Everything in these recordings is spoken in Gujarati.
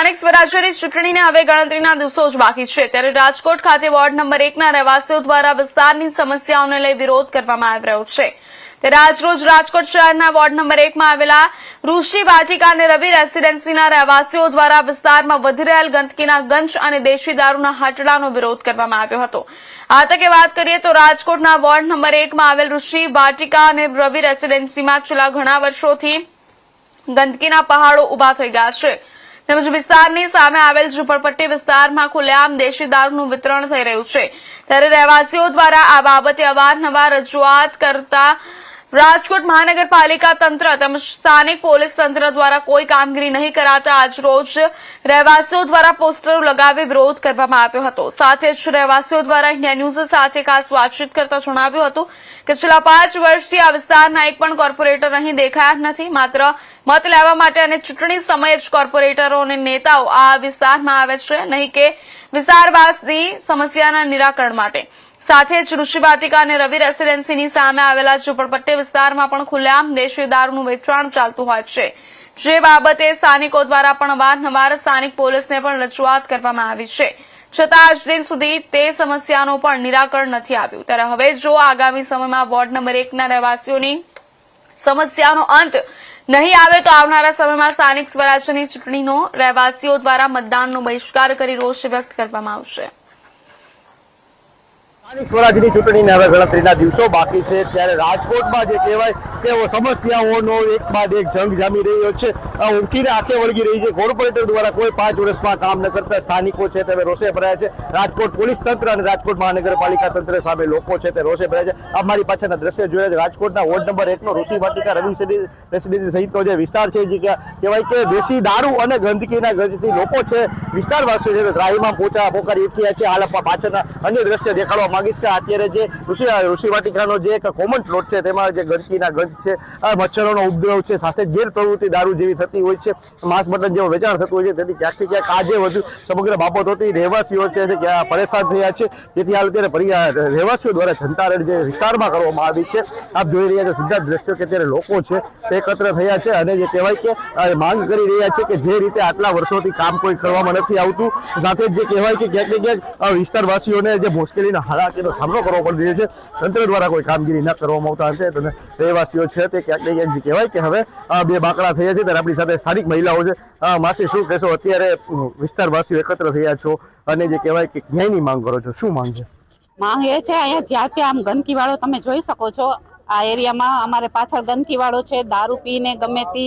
સ્થાનિક સ્વરાજ્યની ચૂંટણીને હવે ગણતરીના દિવસો જ બાકી છે ત્યારે રાજકોટ ખાતે વોર્ડ નંબર 1ના રહેવાસીઓ દ્વારા વિસ્તારની સમસ્યાઓને લઈ વિરોધ કરવામાં આવી રહ્યો છે ત્યારે આજરોજ રાજકોટ શહેરના વોર્ડ નંબર 1માં આવેલા ઋષિ વાટિકા અને રવિ રેસીડેન્સીના રહેવાસીઓ દ્વારા વિસ્તારમાં વધી રહેલ ગંદકીના ગંજ અને દેશી દારૂના હાટડાનો વિરોધ કરવામાં આવ્યો હતો। આ તકે વાત કરીએ તો રાજકોટના વોર્ડ નંબર 1માં આવેલ ઋષિ વાટિકા અને રવિ રેસીડેન્સીમાં છેલ્લા ઘણા વર્ષોથી ગંદકીના પહાડો ઉભા થઈ ગયા છે તેમજ વિસ્તારની સામે આવેલ ઝૂંપડપટ્ટી વિસ્તારમાં ખુલ્લેઆમ દેશી દારૂનું વિતરણ થઈ રહ્યું છે ત્યારે રહેવાસીઓ દ્વારા આ બાબતે અવારનવાર રજૂઆત કરતા રાજકોટ મહાનગરપાલિકા તંત્ર તેમજ સ્થાનિક પોલીસ તંત્ર દ્વારા કોઈ કામગીરી નહીં કરાતા આજરોજ રહેવાસીઓ દ્વારા પોસ્ટરો લગાવી વિરોધ કરવામાં આવ્યો હતો। સાથે જ રહેવાસીઓ દ્વારા ઇન્ડિયા ન્યૂઝ સાથે ખાસ વાતચીત કરતા જણાવ્યું હતું કે છેલ્લા 5 વર્ષથી આ વિસ્તારના એક પણ કોર્પોરેટર અહીં દેખાયા નથી। માત્ર મત લેવા માટે અને ચૂંટણી સમયે જ કોર્પોરેટરો અને નેતાઓ આ વિસ્તારમાં આવે છે, નહીં કે વિસ્તારવાસની સમસ્યાના નિરાકરણ માટે। સાથે જ ઋષિ વાટિકા અને રવિ રેસીડેન્સીની સામે આવેલા ઝૂંપડપટ્ટી વિસ્તારમાં પણ ખુલ્લેઆમ દેશી દારૂનું વેચાણ ચાલતું હોય છે, જે બાબતે સ્થાનિકો દ્વારા પણ અવારનવાર સ્થાનિક પોલીસને પણ રજૂઆત કરવામાં આવી છે, છતાં આજ દિન સુધી તે સમસ્યાનો પણ નિરાકરણ નથી આવ્યું। ત્યારે હવે જો આગામી સમયમાં વોર્ડ નંબર 1ના રહેવાસીઓની સમસ્યાનો અંત નહીં આવે તો આવનારા સમયમાં સ્થાનિક સ્વરાજ્યની ચૂંટણીનો રહેવાસીઓ દ્વારા મતદાનનો બહિષ્કાર કરી રોષ વ્યક્ત કરવામાં આવશે। સ્થાનિક સ્વરાજ્યની ચૂંટણીને હવે ગણતરીના દિવસો બાકી છે ત્યારે રાજકોટમાં જે કહેવાય કે સમસ્યાઓનો એક બાદ એક જંગ જામી રહ્યો છે, ઉઠીને આંખે વળગી રહી છે। કોર્પોરેટર દ્વારા કોઈ 5 વર્ષમાં કામ ન કરતા સ્થાનિકો છે તે રોષે ભરાયા છે। રાજકોટ પોલીસ તંત્ર અને રાજકોટ મહાનગરપાલિકા તંત્ર સામે લોકો છે તે રોષે ભરાયા છે। અમારી પાછળના દ્રશ્ય જોયા છે રાજકોટના વોર્ડ નંબર 1નો ઋષિ વાટિકા રવિ રેસીડેન્સી સહિતનો જે વિસ્તાર છે જે કહેવાય કે દેશી દારૂ અને ગંદકીના ગંજથી લોકો છે વિસ્તારવાસીઓ છે ત્રાહીમામ પોકારી ઉઠ્યા છે। હાલ પાછળના અન્ય દ્રશ્ય દેખાડવા માંગીશ કે અત્યારે જે ઋષિ વાટિકાનો જે એક કોમન પ્લોટ છે તેમાં જે ગંદકીના ગંજ છે, મચ્છરોનો ઉપદ્રવ છે, સાથે ગેરપ્રવૃત્તિ દારૂ જેવી થતી હોય છે, માંસ મટન જેવું વેચાણ થતું હોય છે, તેથી ક્યાંકથી ક્યાંક આજે વધુ સમગ્ર બાબતોથી રહેવાસીઓ છે તે પરેશાન થયા છે। જેથી હાલ અત્યારે રહેવાસીઓ દ્વારા જનતા જે વિસ્તારમાં કરવામાં આવી છે આપ જોઈ રહ્યા છો સીધા દ્રશ્યો કે અત્યારે લોકો છે તે એકત્ર થયા છે અને જે કહેવાય કે માંગ કરી રહ્યા છે કે જે રીતે આટલા વર્ષોથી કામ કોઈ કરવામાં નથી આવતું, સાથે જે કહેવાય કે ક્યાંક ને ક્યાંક વિસ્તારવાસીઓને જે મુશ્કેલીના હાલાકીનો સામનો કરવો પડી રહ્યો છે, તંત્ર દ્વારા કોઈ કામગીરી ન કરવામાં આવતા હશે તો રહેવાસીઓ છે તે ક્યાંક ને ક્યાંક જે કહેવાય કે હવે બે બાકડા થયા છે ત્યારે આપણી સાથે સ્થાનિક મહિલાઓ છે। માસી શું કહેશો, અત્યારે વિસ્તારવાસીઓ એકત્ર થયા છો અને જે કહેવાય કે ન્યાયની માંગ કરો છો, શું માંગ છે? માંગ એ છે અહીંયા જ્યાં ત્યાં આમ ગંદકી વાળો તમે જોઈ શકો છો આ એરિયામાં અમારે પાછળ ગંદકી વાળો છે, દારૂ પીને ગમે તે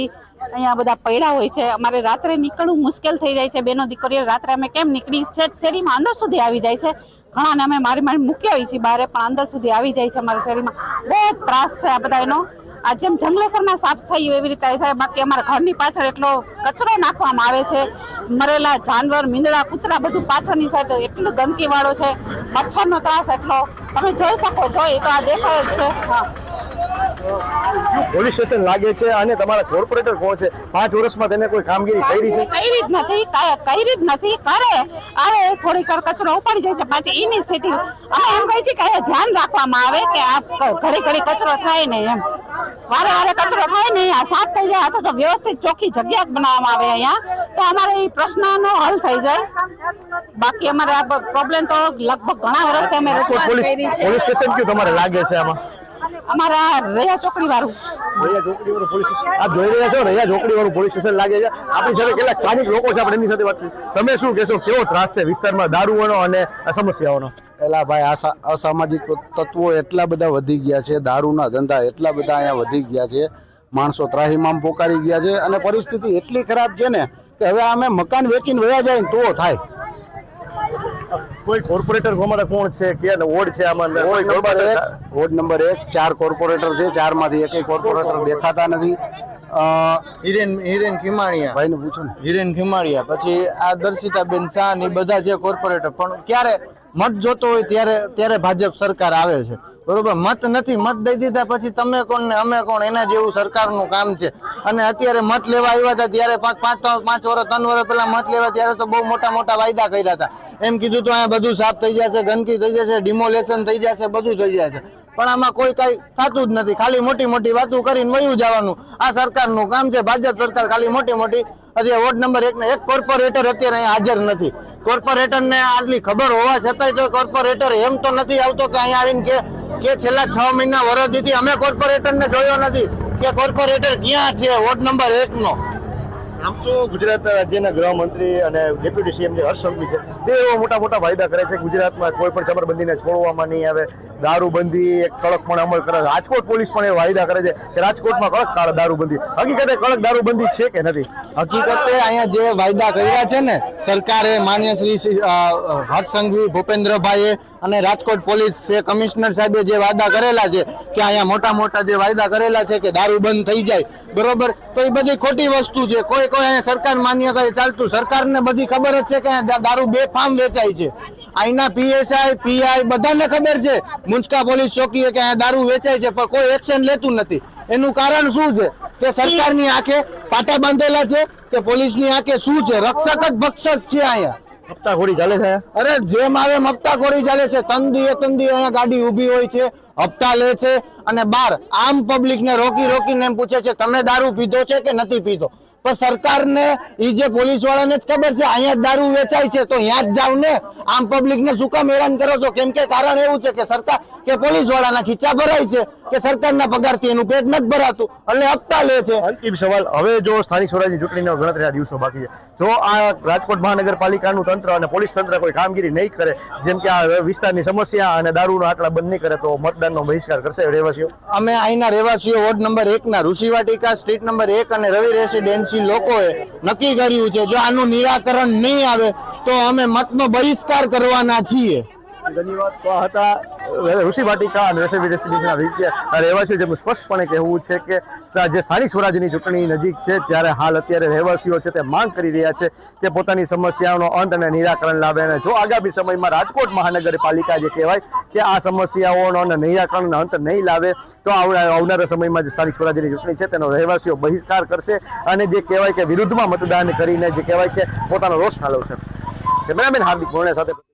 અહીંયા બધા પડ્યા હોય છે। અમારે રાત્રે નીકળવું મુશ્કેલ થઈ જાય છે, બેનો દીકરીઓ રાત્રે અમે કેમ નીકળી છે, શેરીમાં અંદર સુધી આવી જાય છે, ઘણાને અમે મારી મૂકી આવી છીએ બહાર પણ અંદર સુધી આવી જાય છે। અમારા શેરીમાં બહુ ત્રાસ છે આ બધા એનો। આ જેમ જંગલેસરમાં સાફ થયું એવી રીતે થાય, બાકી અમારા ઘરની પાછળ એટલો કચરો નાખવામાં આવે છે, મરેલા જાનવર, મીંદડા, કૂતરા બધું પાછળની સાઈડ એટલું ગંદકી વાળો છે, મચ્છરનો ત્રાસ એટલો તમે જોઈ શકો છો, એ તો આ દેખાય જ છે। હા, પોલીસ સ્ટેશન લાગે છે અને તમારા કોર્પોરેટર કોણ છે? 5 વર્ષમાં તેને કોઈ કામગીરી કરી છે? કરી જ નથી કરે આવે થોડીક કચરો ઉપાડી જાય છે, પાછી ઇનિશિયેટિવ અમે એમ કહી છીએ કે ધ્યાન રાખવામાં આવે કે આ ઘડી કચરો થાય નહીં, એમ વારે વારે કચરો થાય નહીં, આ સાફ થઈ જાય અથવા તો વ્યવસ્થિત ચોખ્ખી જગ્યા જ બનાવવામાં આવે અહીંયા તો અમારે એ પ્રશ્નનો હલ થઈ જાય। બાકી અમારે આ પ્રોબ્લેમ તો લગભગ ઘણા વર્ષથી અમે રજૂઆત કરી છે। પોલીસ સ્ટેશન કયું તમારે લાગે છે આમાં? અમારા રહ્યા ચોકડી વાળું પોલીસ આપ જોઈ રહ્યા છો રહ્યા ચોકડી વાળું પોલીસ સ્ટેશન લાગે છે। આપણી સાથે કેટલાક સ્થાનિક લોકો છે, આપણે એમની સાથે વાત કરીએ। તમે શું કહેશો, કેવો ત્રાસ છે વિસ્તારમાં દારૂનો અને સમસ્યાઓનો? પેલા ભાઈ અસામાજિક તત્વો એટલા બધા વધી ગયા છે, દારૂના ધંધા એટલા બધા અહીંયા વધી ગયા છે, માણસો ત્રાહીમામ પોકારી ગયા છે અને પરિસ્થિતિ એટલી ખરાબ છે ને કે હવે અમે મકાન વેચીને વયા જાય ને તો થાય। કોઈ કોર્પોરેટર કોણ છે કે વોર્ડ છે આમાં? વોર્ડ નંબર 1 4 કોર્પોરેટર છે, 4 માંથી એકેય કોર્પોરેટર દેખાતા નથી। હિરેન ખીમાણીયા ભાઈ ને પૂછો ને। હિરેન ખીમાણીયા, પછી આ દર્શિતાબેન શાહ ને બધા છે કોર્પોરેટર, પણ ક્યારે મત જોતો હોય ત્યારે ભાજપ સરકાર આવે છે, બરોબર? મત નથી, મત દઈ દીધા પછી તમે કોણ ને અમે કોણ, એના જેવું સરકારનું કામ છે। અને અત્યારે મત લેવા આવ્યા હતા ત્યારે 5 વર્ષ 3 વર્ષ પહેલા મત લેવા ત્યારે તો બહુ મોટા વાયદા કર્યા હતા, એમ કીધું તો અહીંયા બધું સાફ થઈ જશે, ગંદકી થઈ જશે, ડિમોલેશન થઈ જશે, બધું થઈ જશે, પણ આમાં કોઈ કઈ થતું જ નથી, ખાલી મોટી વાતો કરીને વયું જવાનું। આ સરકારનું કામ છે, ભાજપ સરકાર ખાલી મોટી અત્યારે વોર્ડ નંબર 1 ને એક કોર્પોરેટર અત્યારે અહીંયા હાજર નથી. કોર્પોરેટરને આટલી ખબર હોવા છતાંય તો કોર્પોરેટર એમ તો નથી આવતો કે અહીંયા આવીને કે છેલ્લા 6 મહિના વરસથી અમે કોર્પોરેટરને જોયો નથી કે કોર્પોરેટર ક્યાં છે વોર્ડ નંબર 1 નો. આમ તો ગુજરાત રાજ્યના ગૃહમંત્રી અને ડેપ્યુટી સીએમ જે હર્ષ સંઘવી છે તે એવા મોટા મોટા વાયદા કરે છે ગુજરાતમાં કોઈ પણ ચમરબંધીને છોડવામાં નહીં આવે, દારૂબંધી એક કડકપણે અમલ કરે. રાજકોટ પોલીસ પણ એ વાયદા કરે છે કે રાજકોટમાં કડક દારૂબંધી. હકીકતે કડક દારૂબંધી છે કે નથી? હકીકતે અહીંયા જે વાયદા કર્યા છે ને સરકારે, માન્ય શ્રી હર્ષ સંઘવી, ભૂપેન્દ્રભાઈએ અને રાજકોટ પોલીસ કમિશનર સાહેબે જે વાયદા કરેલા છે કે અહીંયા મોટા મોટા જે વાયદા કરેલા છે કે દારૂ બંધ થઈ જાય, બરોબર, તો એ બધી ખોટી વસ્તુ છે. કોઈ અહીંયા સરકાર માન્ય કરે ચાલતું. સરકારને બધી ખબર જ છે કે અહીંયા દારૂ બેફામ વેચાય છે. અહીંના પીએસઆઈ, પીઆઈ બધાને ખબર છે, મુંચકા પોલીસ ચોકીએ કે અહીંયા દારૂ વેચાય છે, પણ કોઈ એક્શન લેતું નથી. એનું કારણ શું છે કે સરકારની આંખે પાટા બાંધેલા છે કે પોલીસની આંખે શું છે? રક્ષક જ ભક્ષક છે અહીંયા. હપ્તાખોરી ચાલે છે. અરે જેમ આવે હપ્તાખોરી ચાલે છે. તંદી અહીંયા ગાડી ઊભી હોય છે, હપ્તા લે છે અને બાર આમ પબ્લિક ને રોકી રોકીને એમ પૂછે છે તમે દારૂ પીધો છે કે નથી પીધો. પણ સરકારને એ જે પોલીસ વાળાને જ ખબર છે અહીંયા જ દારૂ વેચાય છે, તો અહીંયા જ જાવ ને. આમ પબ્લિક ને શું કામ હેરાન કરો છો? કેમ કે કારણ એવું છે કે સરકાર કે પોલીસ વાળાના ખીચા ભરાય છે કે સરકારના પગારથી એનું પેટ નથી ભરાતું એટલે હપ્તા લે છે. અંતિમ સવાલ, હવે જો સ્થાનિક સ્વરાજની ચૂંટણીના ગણતરીના દિવસો બાકી છે, જો આ રાજકોટ મહાનગરપાલિકાનું તંત્ર અને પોલીસ તંત્ર કોઈ કામગીરી નહીં કરે, જેમ કે આ વિસ્તારની સમસ્યા અને દારૂના આંકડા બંધ નહીં કરે, તો મતદાનનો બહિષ્કાર કરશે રહેવાસીઓ? અમે અહીંના રહેવાસીઓ વોર્ડ નંબર 1 ના ઋષિવાટિકા સ્ટ્રીટ નંબર 1 અને રવિ રેસિડેન્સી લોકોએ નક્કી કર્યું છે જો આનું નિરાકરણ નહીં આવે તો અમે મતનો બહિષ્કાર કરવાના છીએ. ધન્યવાદ. તો આ હતા ઋષિવાટિકા અને રેસિડેન્સીના રહેવાસીઓ, જેમનું સ્પષ્ટપણે કહેવું છે કે જે સ્થાનિક સ્વરાજ્યની ચૂંટણી નજીક છે ત્યારે હાલ અત્યારે રહેવાસીઓ છે તે માંગ કરી રહ્યા છે કે પોતાની સમસ્યાઓનો અંત અને નિરાકરણ લાવે. અને જો આગામી સમયમાં રાજકોટ મહાનગરપાલિકા જે કહેવાય કે આ સમસ્યાઓનો અને નિરાકરણનો અંત નહીં લાવે તો આવનારા સમયમાં જે સ્થાનિક સ્વરાજ્યની ચૂંટણી છે તેનો રહેવાસીઓ બહિષ્કાર કરશે અને જે કહેવાય કે વિરુદ્ધમાં મતદાન કરીને જે કહેવાય કે પોતાનો રોષ ઠાલવશે. કેમેરામેન હાર્દિક ભોણે સાથે